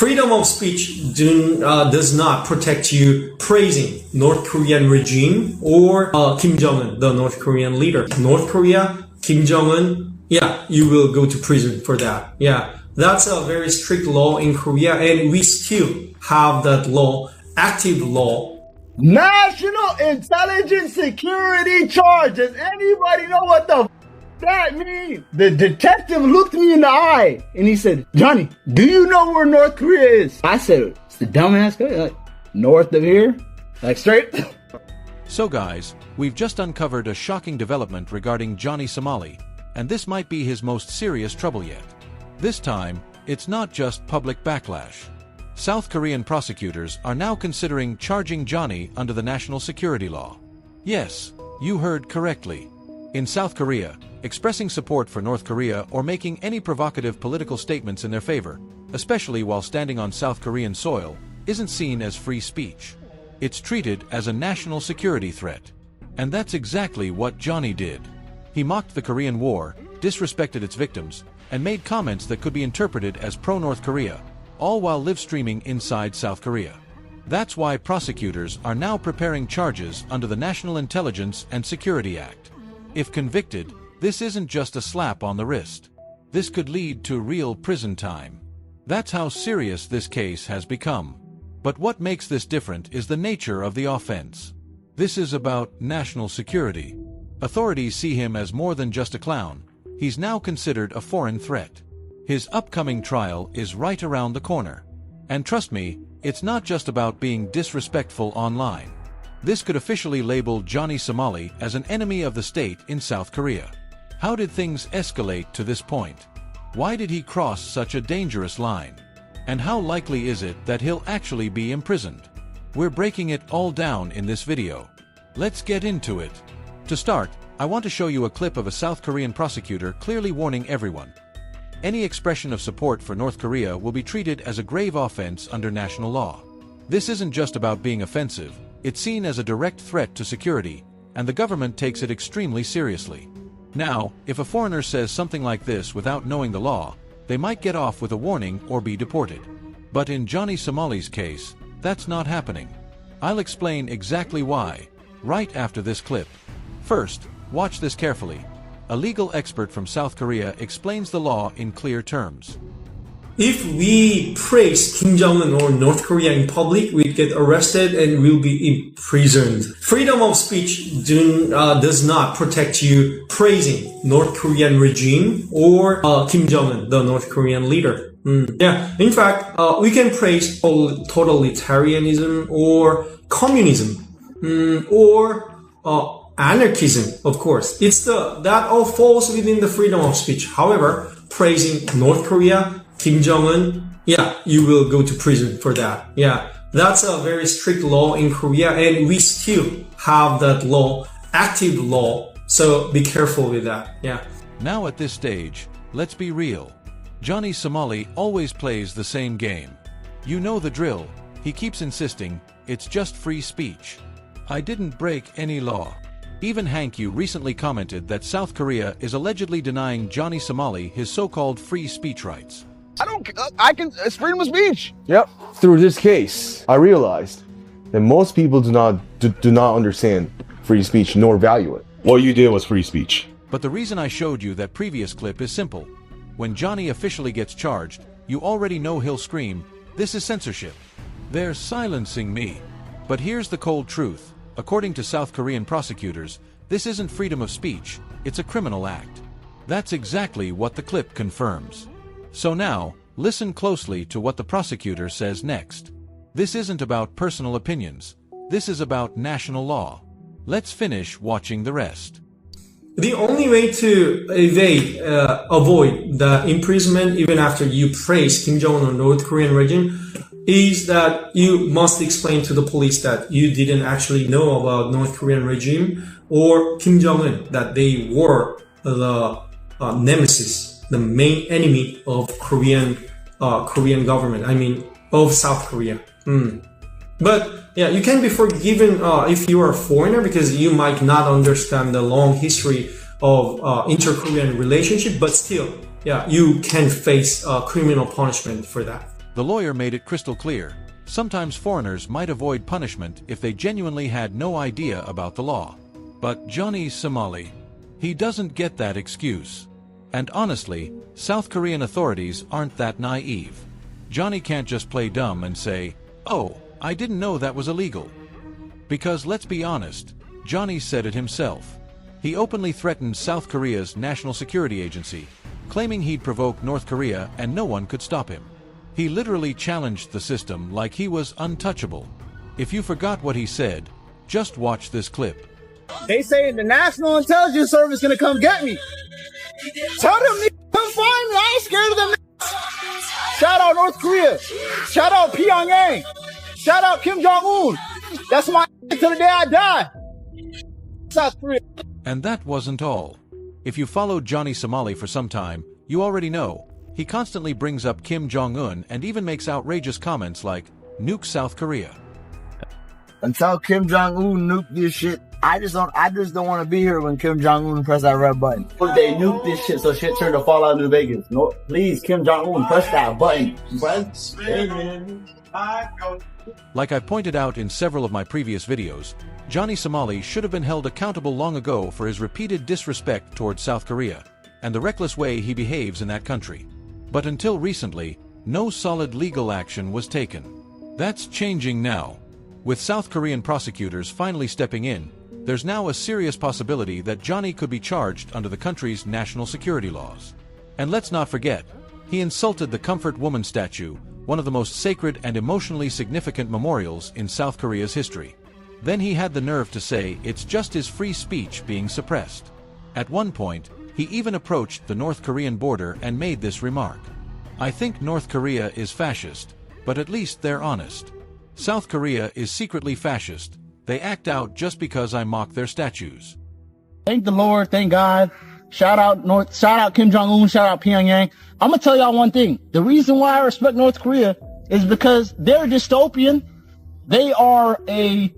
Freedom of speech does not protect you praising North Korean regime or Kim Jong-un, the North Korean leader. North Korea, Kim Jong-un, yeah, you will go to prison for that. Yeah, that's a very strict law in Korea, and we still have that law, active law. National Intelligence Security Charge. Does anybody know what the that means? The detective looked me in the eye and he said, Johnny, do you know where North Korea is? I said, it's the dumbass guy, like, north of here, like straight. So guys, we've just uncovered a shocking development regarding Johnny Somali, and this might be his most serious trouble yet. This time, it's not just public backlash. South Korean prosecutors are now considering charging Johnny under the national security law. Yes, you heard correctly. In South Korea, expressing support for North Korea or making any provocative political statements in their favor, especially while standing on South Korean soil, isn't seen as free speech. It's treated as a national security threat. And that's exactly what Johnny did. He mocked the Korean War, disrespected its victims, and made comments that could be interpreted as pro-North Korea, all while live streaming inside South Korea. That's why prosecutors are now preparing charges under the National Intelligence and Security Act. If convicted, this isn't just a slap on the wrist. This could lead to real prison time. That's how serious this case has become. But what makes this different is the nature of the offense. This is about national security. Authorities see him as more than just a clown. He's now considered a foreign threat. His upcoming trial is right around the corner. And trust me, it's not just about being disrespectful online. This could officially label Johnny Somali as an enemy of the state in South Korea. How did things escalate to this point? Why did he cross such a dangerous line? And how likely is it that he'll actually be imprisoned? We're breaking it all down in this video. Let's get into it. To start, I want to show you a clip of a South Korean prosecutor clearly warning everyone. Any expression of support for North Korea will be treated as a grave offense under national law. This isn't just about being offensive, it's seen as a direct threat to security, and the government takes it extremely seriously. Now, if a foreigner says something like this without knowing the law, they might get off with a warning or be deported. But in Johnny Somali's case, that's not happening. I'll explain exactly why, right after this clip. First, watch this carefully. A legal expert from South Korea explains the law in clear terms. If we praise Kim Jong-un or North Korea in public, we get arrested and will be imprisoned. Freedom of speech does not protect you praising North Korean regime or Kim Jong-un, the North Korean leader. Yeah, in fact, we can praise totalitarianism or communism or anarchism, of course. That all falls within the freedom of speech. However, praising North Korea, Kim Jong-un, yeah, you will go to prison for that. Yeah, that's a very strict law in Korea, and we still have that law, active law, so be careful with that. Yeah. Now at this stage, let's be real. Johnny Somali always plays the same game. You know the drill. He keeps insisting, it's just free speech. I didn't break any law. Even Hank Yu recently commented that South Korea is allegedly denying Johnny Somali his so-called free speech rights. It's freedom of speech. Yep. Through this case, I realized that most people do not understand free speech nor value it. What you did was free speech. But the reason I showed you that previous clip is simple. When Johnny officially gets charged, you already know he'll scream, "This is censorship. They're silencing me." But here's the cold truth. According to South Korean prosecutors, this isn't freedom of speech, it's a criminal act. That's exactly what the clip confirms. So now, listen closely to what the prosecutor says next. This isn't about personal opinions. This is about national law. Let's finish watching the rest. The only way to avoid the imprisonment even after you praise Kim Jong-un or North Korean regime is that you must explain to the police that you didn't actually know about North Korean regime or Kim Jong-un, that they were the nemesis, the main enemy of Korean government. I mean, of South Korea. But yeah, you can be forgiven if you are a foreigner because you might not understand the long history of inter-Korean relationship. But still, yeah, you can face criminal punishment for that. The lawyer made it crystal clear. Sometimes foreigners might avoid punishment if they genuinely had no idea about the law. But Johnny Somali, he doesn't get that excuse. And honestly, South Korean authorities aren't that naive. Johnny can't just play dumb and say, "Oh, I didn't know that was illegal." Because let's be honest, Johnny said it himself. He openly threatened South Korea's National Security Agency, claiming he'd provoke North Korea and no one could stop him. He literally challenged the system like he was untouchable. If you forgot what he said, just watch this clip. They say the National Intelligence Service is gonna come get me. Tell them come find me. I ain't scared of them. Shout out North Korea. Shout out Pyongyang. Shout out Kim Jong-un. That's my till the day I die. South Korea. And that wasn't all. If you followed Johnny Somali for some time, you already know. He constantly brings up Kim Jong-un and even makes outrageous comments like, "Nuke South Korea." Until Kim Jong-un nuke this shit, I just don't want to be here when Kim Jong-un press that red button. They nuke this shit so shit turn to Fallout New Vegas. No, please, Kim Jong-un, press that button. Press. Like I pointed out in several of my previous videos, Johnny Somali should have been held accountable long ago for his repeated disrespect towards South Korea and the reckless way he behaves in that country. But until recently, no solid legal action was taken. That's changing now. With South Korean prosecutors finally stepping in, there's now a serious possibility that Johnny could be charged under the country's national security laws. And let's not forget, he insulted the Comfort Woman statue, one of the most sacred and emotionally significant memorials in South Korea's history. Then he had the nerve to say it's just his free speech being suppressed. At one point, he even approached the North Korean border and made this remark. "I think North Korea is fascist, but at least they're honest. South Korea is secretly fascist. They act out just because I mock their statues." Thank the Lord, thank God. Shout out Kim Jong-un, shout out Pyongyang. I'm gonna tell y'all one thing. The reason why I respect North Korea is because they're dystopian. They are a,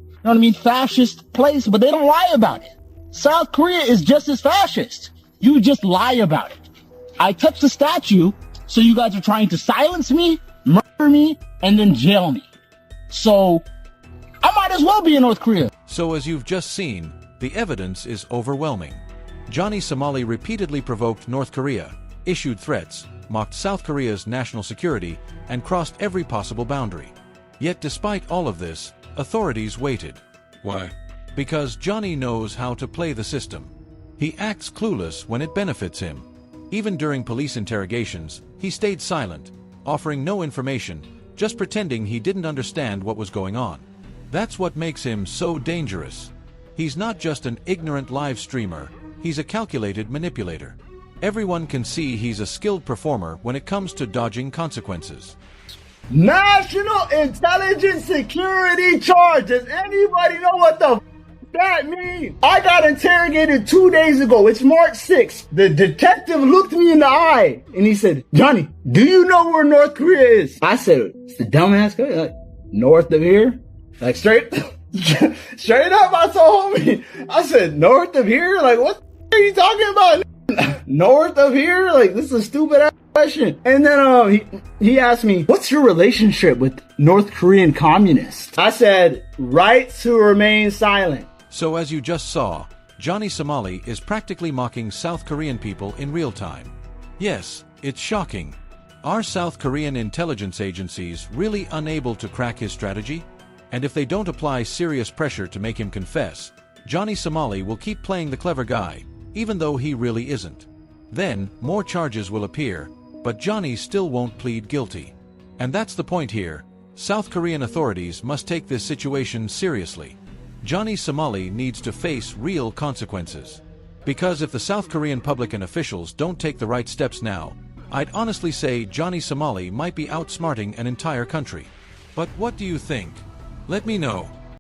fascist place, but they don't lie about it. South Korea is just as fascist. You just lie about it. I touched the statue, so you guys are trying to silence me, murder me, and then jail me. So, I might as well be in North Korea. So as you've just seen, the evidence is overwhelming. Johnny Somali repeatedly provoked North Korea, issued threats, mocked South Korea's national security, and crossed every possible boundary. Yet despite all of this, authorities waited. Why? Because Johnny knows how to play the system. He acts clueless when it benefits him. Even during police interrogations, he stayed silent, offering no information, just pretending he didn't understand what was going on. That's what makes him so dangerous. He's not just an ignorant live streamer, he's a calculated manipulator. Everyone can see he's a skilled performer when it comes to dodging consequences. National Intelligence Security Charge. Does anybody know what the that means? I got interrogated 2 days ago. It's March 6th. The detective looked me in the eye and he said, "Johnny, do you know where North Korea is?" I said, "It's the dumbass guy, like, north of here." Like straight up, I told homie. I said, "North of here? Like, what the are you talking about? North of here? Like, this is a stupid ass question." And then he asked me, "What's your relationship with North Korean communists?" I said, "Right to remain silent." So as you just saw, Johnny Somali is practically mocking South Korean people in real time. Yes, it's shocking. Are South Korean intelligence agencies really unable to crack his strategy? And if they don't apply serious pressure to make him confess, Johnny Somali will keep playing the clever guy, even though he really isn't. Then, more charges will appear, but Johnny still won't plead guilty. And that's the point here. South Korean authorities must take this situation seriously. Johnny Somali needs to face real consequences. Because if the South Korean public and officials don't take the right steps now, I'd honestly say Johnny Somali might be outsmarting an entire country. But what do you think? Let me know.